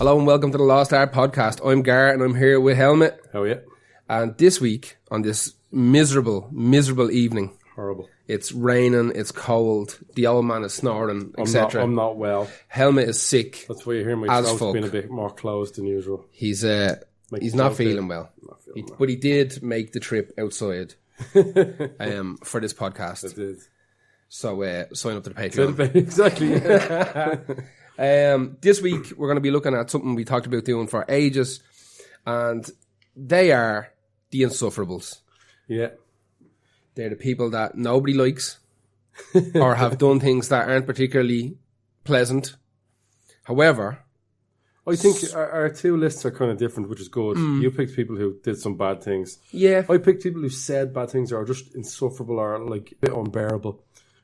Hello and welcome to the Lost Art Podcast. I'm Gar and I'm here with Helmet. How are you? And this week, on this miserable evening, Horrible. It's raining, it's cold, the old man is snoring, etc. I'm not well. Helmet is sick. That's why you hear my throat's been a bit more closed than usual. He's not feeling well. But he did make the trip outside for this podcast. I did. So sign up to the Patreon. Exactly. This week we're going to be looking at something we talked about doing for ages, and they are the Insufferables. Yeah. They're the people that nobody likes or have done things that aren't particularly pleasant. However, I think our two lists are kind of different, which is good. You picked people who did some bad things. Yeah. I picked people who said bad things or are just insufferable or like a bit unbearable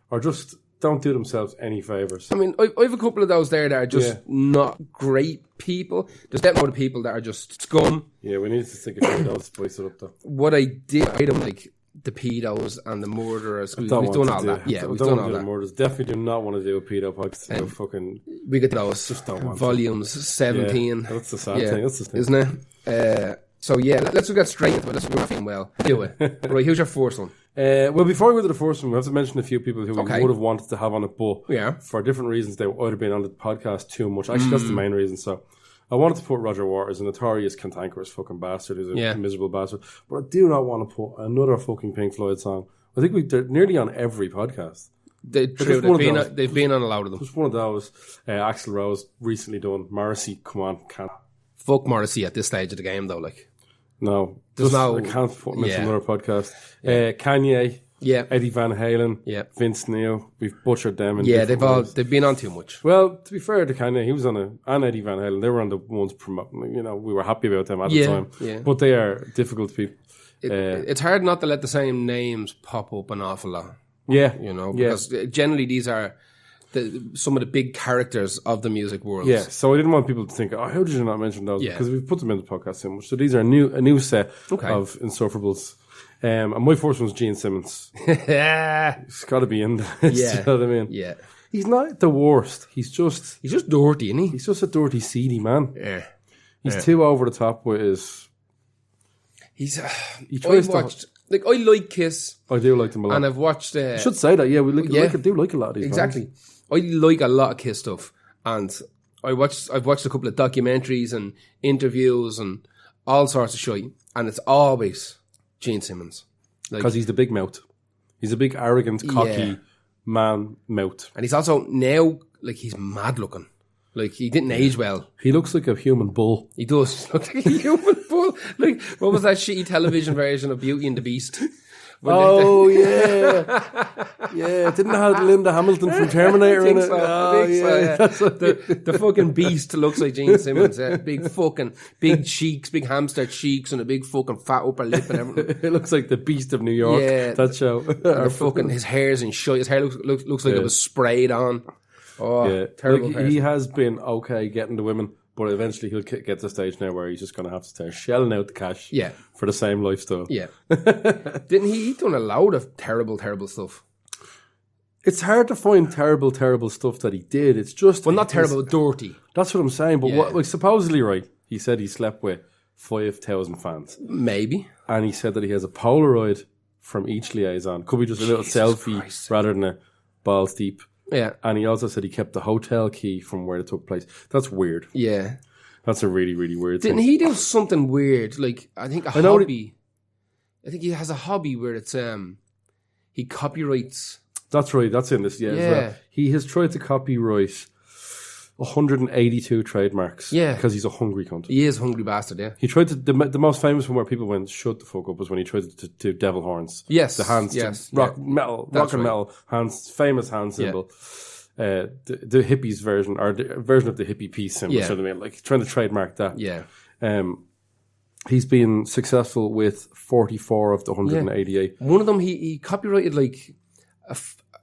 or just don't do themselves any favours. I mean, I have a couple of those there that are just not great people. There's definitely people that are just scum. Yeah, we need to think of those to spice it up though. What I don't like the pedos and the murderers. We've done all that. Yeah, we've done all that. Murders. Definitely do not want to do a pedo podcast. Fucking. We get those. Just don't want volumes 17. Yeah, that's the sad thing. That's the thing, isn't it? So yeah, let's get straight into it. Let's go feeling well. Do it. Right, who's your first one? Well, before we go to the first one, we have to mention a few people who we would have wanted to have on it, but for different reasons, they would have been on the podcast too much. Actually, that's the main reason. So I wanted to put Roger Waters, a notorious cantankerous fucking bastard who's a miserable bastard, but I do not want to put another fucking Pink Floyd song. I think they're nearly on every podcast. They've been on a lot of them. Just one of those. Axl Rose recently done. Morrissey, come on, can't. Fuck Morrissey at this stage of the game, though. Like, no, I can't put him into another podcast. Kanye, Eddie Van Halen, Vince Neil. We've butchered them. They've been on too much. Well, to be fair to Kanye, he was on and Eddie Van Halen. They were on the ones promoting. You know, we were happy about them at the time. Yeah. But they are difficult people. It's hard not to let the same names pop up an awful lot. Yeah, you know, because generally these are some of the big characters of the music world. Yeah, so I didn't want people to think, oh, how did you not mention those? Because we've put them in the podcast so much. So these are a new set of Insufferables. And my first one's Gene Simmons. He's got to be in there. You know what I mean? Yeah. He's not the worst. He's just dirty, isn't he? He's just a dirty, seedy man. Yeah. He's too over the top with his... Like, I like Kiss. I do like them a lot. And I've watched... I should say that, yeah. I do like a lot of these Exactly. bands. I like a lot of Kiss stuff. And I've watched a couple of documentaries and interviews and all sorts of shit. And it's always Gene Simmons. Because he's the big mouth. He's a big, arrogant, cocky man mouth. And he's also now, like, he's mad looking. Like, he didn't age well. He looks like a human bull. He does look like a human bull. Like, what was that shitty television version of Beauty and the Beast? Yeah. Didn't it have Linda Hamilton from Terminator in it? The fucking beast looks like Gene Simmons. Big cheeks, big hamster cheeks, and a big fucking fat upper lip and everything. It looks like the Beast of New York. Yeah, that show. His hair's in shit. His hair looks like it was sprayed on. Oh, terrible. He has been okay getting the women. But eventually he'll get to the stage now where he's just going to have to start shelling out the cash for the same lifestyle. Yeah. Didn't he done a load of terrible stuff? It's hard to find terrible stuff that he did. It's just... Well, not terrible, dirty. That's what I'm saying. But supposedly, right, he said he slept with 5,000 fans. Maybe. And he said that he has a Polaroid from each liaison. Could be just a little selfie rather than a balls deep. Yeah. And he also said he kept the hotel key from where it took place. That's weird. Yeah. That's a really, really weird thing. Didn't he do something weird? Like, I think hobby. I think he has a hobby where it's, he copyrights. That's right. That's in this, as well. He has tried to copyright 182 trademarks. Yeah. Because he's a hungry cunt. He is a hungry bastard, yeah. He tried to, the most famous one where people went, shut the fuck up, was when he tried to do devil horns. Yes. The hands, rock and metal hands, famous hand symbol. The hippies version, or the version of the hippie peace symbol, you know what I mean? Like, trying to trademark that. Yeah. He's been successful with 44 of the 188. Yeah. One of them, he copyrighted, like,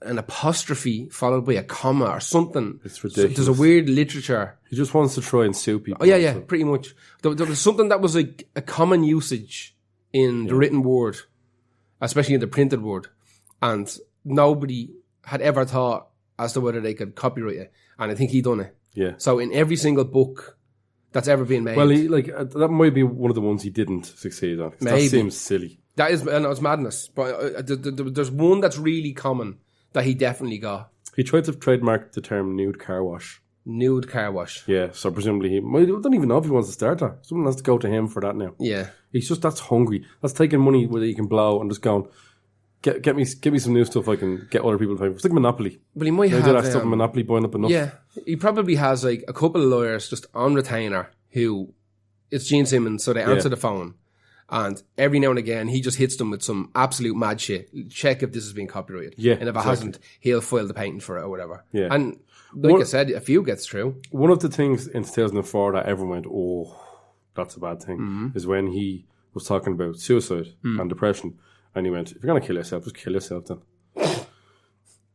an apostrophe followed by a comma or something. It's ridiculous. So there's a weird literature. He just wants to try and sue people. Oh, yeah, pretty much. There was something that was like a common usage in the written word, especially in the printed word, and nobody had ever thought as to whether they could copyright it. And I think he done it. Yeah. So in every single book that's ever been made. Well, that might be one of the ones he didn't succeed on. Maybe. That seems silly. That is, and it's madness. But there's one that's really common that he definitely got. He tried to trademark the term nude car wash. Nude car wash. Yeah, so presumably I don't even know if he wants to start that. Someone has to go to him for that now. Yeah. That's hungry. That's taking money that he can blow and just going, get me some new stuff I can get other people to pay for. It's like Monopoly. But he might have... do that stuff in Monopoly, buying up enough. Yeah. He probably has like a couple of lawyers just on retainer who... It's Gene Simmons, so they answer the phone. And every now and again, he just hits them with some absolute mad shit. Check if this has been copyrighted. Yeah, and if it hasn't, he'll file the patent for it or whatever. Yeah. And I said, a few gets through. One of the things in 2004 that everyone went, oh, that's a bad thing, is when he was talking about suicide and depression. And he went, if you're going to kill yourself, just kill yourself then.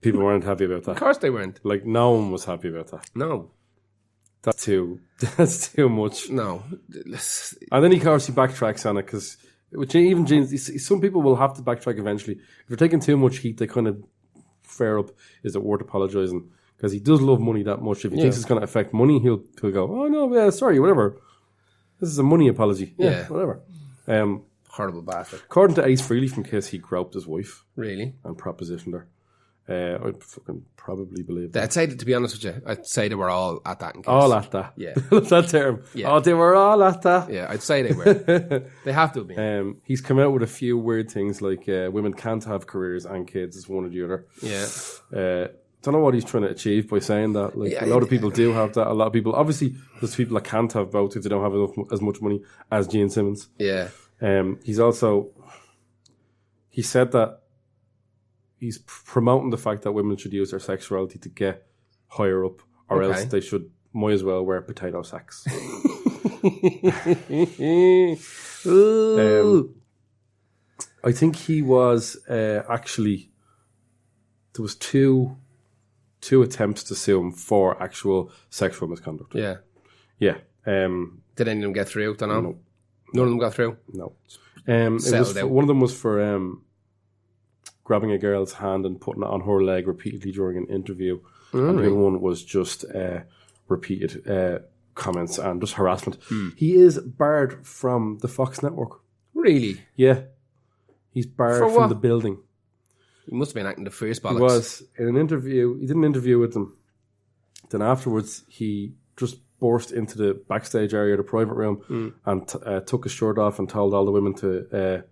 People weren't happy about that. Of course they weren't. Like, no one was happy about that. No. That's too much. No. And then he backtracks on it because even James, some people will have to backtrack eventually. If you're taking too much heat, they kind of flare up. Is it worth apologising? Because he does love money that much. If he thinks it's going to affect money, he'll go, oh no, yeah, sorry, whatever. This is a money apology. Yeah. Whatever. Horrible bastard. According to Ace Frehley from Kiss, he groped his wife. Really? And propositioned her. I'd fucking probably believe that. I'd say, to be honest with you, I'd say they were all at that in Kiss. All at that. Yeah. That term. Yeah. Oh, they were all at that. Yeah, I'd say they were. They have to have been. He's come out with a few weird things like women can't have careers and kids. It's one or the other. Yeah. Don't know what he's trying to achieve by saying that. Like a lot of people do have that. A lot of people, obviously, there's people that can't have both if they don't have as much money as Gene Simmons. Yeah. He said that he's promoting the fact that women should use their sexuality to get higher up, or else they might as well wear potato sacks. I think he was actually, there was two attempts to sue him for actual sexual misconduct. Yeah. Yeah. Did any of them get through? Don't know. No. None of them got through? No. One of them was for grabbing a girl's hand and putting it on her leg repeatedly during an interview. And the other one was just repeated comments and just harassment. He is barred from the Fox network. Really? Yeah. He's barred from the building. He must have been acting the first bollocks. He was. In an interview, he did an interview with them. Then afterwards, he just burst into the backstage area, the private room, and took his shirt off and told all the women to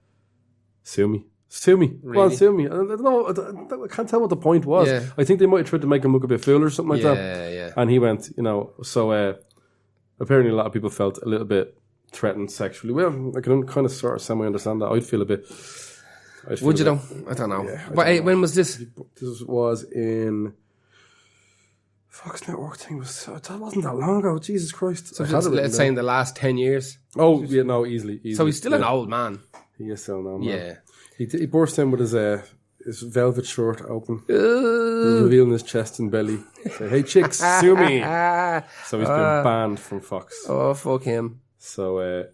sue me. Sue me. Really? Well, sue me. I can't tell what the point was. Yeah. I think they might have tried to make him look a bit fool or something like that. Yeah. And he went, so apparently a lot of people felt a little bit threatened sexually. Well, I can kind of sort of semi-understand that. I'd feel a bit... Would you though? I don't know. Yeah, when was this? This was in... Fox Network thing that wasn't that long ago. Jesus Christ. So let's say in the last 10 years. Oh, yeah, no, easily. So he's still an old man. He is still an old man. Yeah. He burst in with his velvet shirt open, revealing his chest and belly. Say, hey chicks, sue me. So he's been banned from Fox. Oh, fuck him. So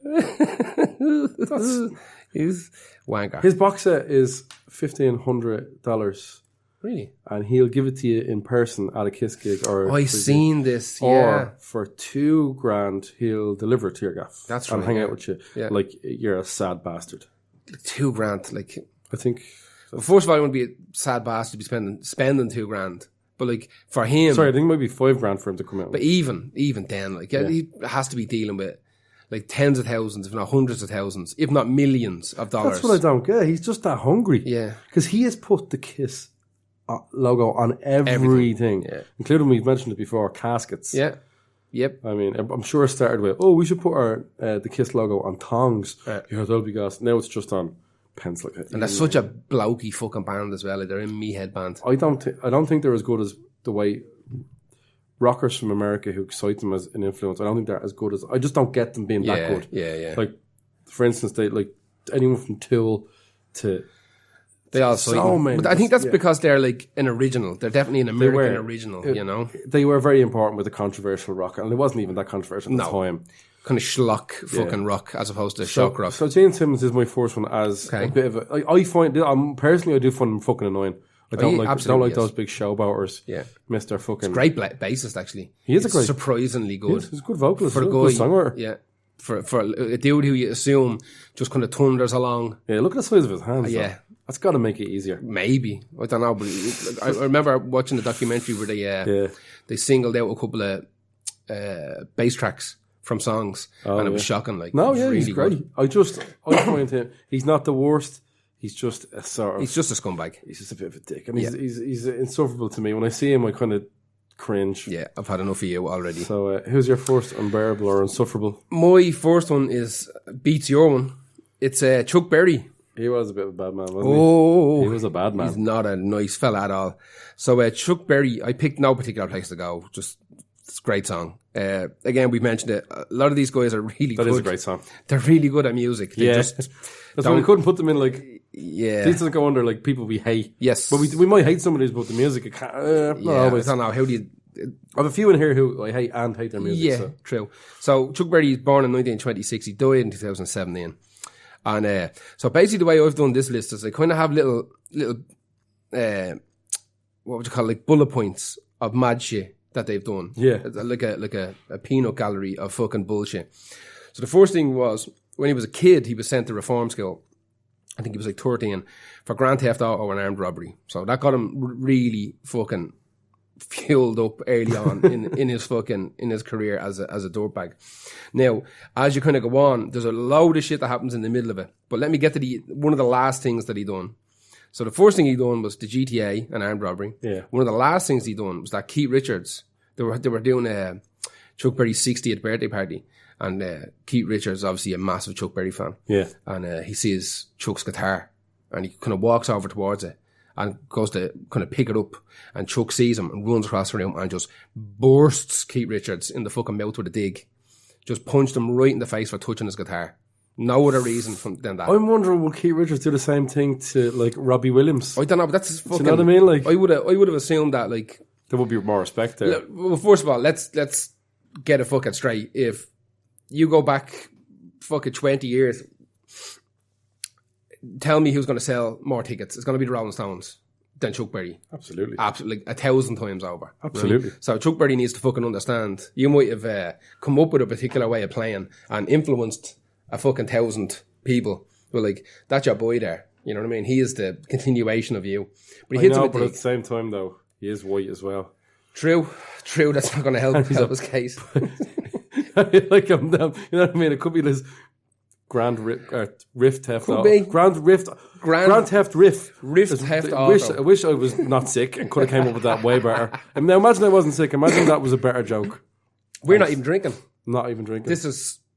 he's wanker. His box set is $1,500. Really? And he'll give it to you in person at a Kiss gig. I've seen this, yeah. Or for $2,000, he'll deliver it to your gaff. That's right. And hang out with you. Yeah. Like, you're a sad bastard. $2,000, like... I think... Well, first of all, I wouldn't be a sad bastard to be spending $2,000. But, like, for him... Sorry, I think it might be $5,000 for him to come out. But even then, like, he has to be dealing with, like, tens of thousands, if not hundreds of thousands, if not millions of dollars. That's what I don't get. He's just that hungry. Yeah. Because he has put the Kiss logo on everything. Yeah. Including, we've mentioned it before, caskets. Yeah. Yep. I mean, I'm sure it started with, we should put our the Kiss logo on tongs. Yeah, that'll be gas. Now it's just on pencil. And that's such a blokey fucking band as well. They're in me headband. I don't think they're as good as the way rockers from America who cite them as an influence. I don't think they're as good as. I just don't get them being that good. Yeah. Like, for instance, they like anyone from Tool to. They all so many. But I think that's because they're like an original. They're definitely an American original, you know? They were very important with the controversial rock, and it wasn't even that controversial at the time. Kind of schlock fucking rock as opposed to shock rock. So Gene Simmons is my first one as a bit of a... I do find him fucking annoying. I don't like those big showboaters. Yeah. Mr. fucking... Great bassist, actually. He is surprisingly good. He's a good vocalist. For a good songwriter. Yeah. For a dude who you assume just kind of thunders along. Yeah, look at the size of his hands. Yeah. That's got to make it easier. Maybe. I don't know. But I remember watching the documentary where they singled out a couple of bass tracks from songs, and it was shocking. Like, he's great. I find him, he's not the worst. He's just a sort of... He's just a scumbag. He's just a bit of a dick. And he's insufferable to me. When I see him, I kind of cringe. Yeah, I've had enough of you already. So who's your first unbearable or insufferable? My first one beats your one. It's Chuck Berry. He was a bit of a bad man, wasn't he? He was a bad man. He's not a nice fella at all. So Chuck Berry, I picked no particular place to go. Just, it's a great song. Again, we've mentioned it. A lot of these guys are really good. That is a great song. They're really good at music. They That's why we couldn't put them in like... Yeah. These doesn't go under like people we hate. Yes. But we might hate some of these, but the music, not always. I don't know. How do you... I have a few in here who I hate and hate their music. Yeah, so. True. So Chuck Berry was born in 1926. He died in 2017. And so basically the way I've done this list is I kind of have little what would you call it, like bullet points of mad shit that they've done. Yeah. Like a peanut gallery of fucking bullshit. So the first thing was, when he was a kid, he was sent to reform school. I think he was like 13 for grand theft auto and armed robbery. So that got him really fucking fueled up early on in his career as a dirtbag. Now, as you kind of go on, there's a load of shit that happens in the middle of it. But let me get to one of the last things that he done. So the first thing he done was the GTA and armed robbery. Yeah. One of the last things he done was that Keith Richards, they were doing a Chuck Berry's 60th birthday party. And Keith Richards is obviously a massive Chuck Berry fan. Yeah. And he sees Chuck's guitar and he kind of walks over towards it and goes to kind of pick it up. And Chuck sees him and runs across the room and just bursts Keith Richards in the fucking mouth with a dig. Just punched him right in the face for touching his guitar. No other reason than that. I'm wondering, will Keith Richards do the same thing to like Robbie Williams? I don't know, but that's fucking... Do you know what I mean? Like, I would have assumed that like... There would be more respect there. Well, first of all, let's get it fucking straight. If you go back fucking 20 years, tell me who's going to sell more tickets. It's going to be the Rolling Stones than Chuck Berry. Absolutely. Absolutely. Like 1,000 times over. Absolutely. Right? So Chuck Berry needs to fucking understand. You might have come up with a particular way of playing and influenced a fucking 1,000 people. But like, that's your boy there. You know what I mean? He is the continuation of you. But he hits him a dig. But at the same time though, he is white as well. True. That's not going to help his case. Like him down. You know what I mean? It could be this grand riff theft. Could be. Grand theft riff. Riff theft auto. I wish I was not sick and could have came up with that way better. And now imagine I wasn't sick. Imagine that was a better joke. We're not even drinking. Not even drinking.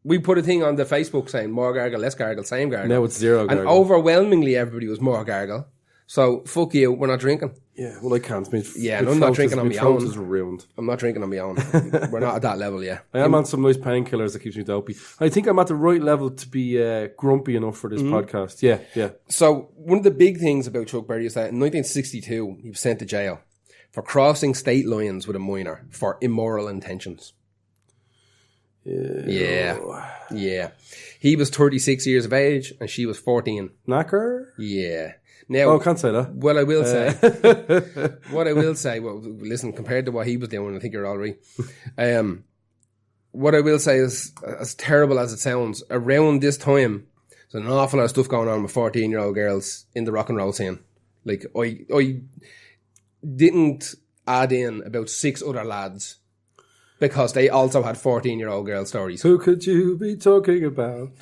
We put a thing on the Facebook saying more gargle, less gargle, same gargle. Now it's zero gargle. And overwhelmingly everybody was more gargle. So fuck you, we're not drinking. Yeah, well I can't. I'm not drinking on my own. Is ruined. I'm not drinking on my own. We're not at that level yet. I am on some nice painkillers that keeps me dopey. I think I'm at the right level to be grumpy enough for this podcast. Yeah. So one of the big things about Chuck Berry is that in 1962 he was sent to jail for crossing state lines with a minor for immoral intentions. Yeah. He was 36 years of age and she was 14. Knacker? Yeah. Now, I can't say that. Well, I will say, well, listen, compared to what he was doing, I think you're all right. What I will say is, as terrible as it sounds, around this time, there's an awful lot of stuff going on with 14-year-old girls in the rock and roll scene. Like, I didn't add in about 6 other lads because they also had 14-year-old girl stories. Who could you be talking about?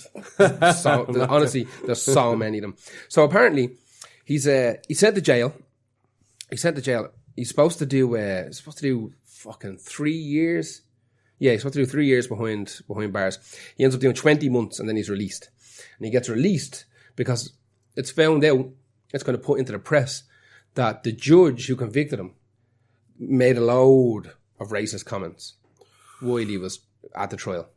Honestly, there's so many of them. So apparently, he's sent to jail. He's supposed to do fucking 3 years. Yeah, he's supposed to do 3 years behind bars. He ends up doing 20 months and then he's released. And he gets released because it's found out, it's going to put into the press that the judge who convicted him made a load of racist comments while he was at the trial.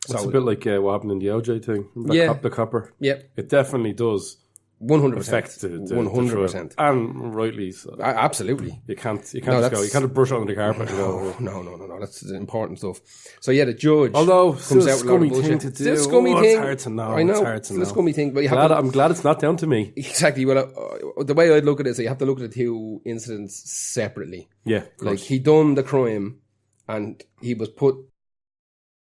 It's a bit like what happened in the OJ thing. The copper. Yep. It definitely does 100%. 100%. And rightly so. Absolutely. You can't just go. You can't brush it under the carpet. No. That's important stuff. So yeah, the judge. Although comes still out a scummy thing to do. Still a scummy thing. It's hard to know. I know. It's hard to know. It's a scummy thing. But I'm glad it's not down to me. Exactly. Well, the way I'd look at it is you have to look at the two incidents separately. Yeah. Like he done the crime, and he was put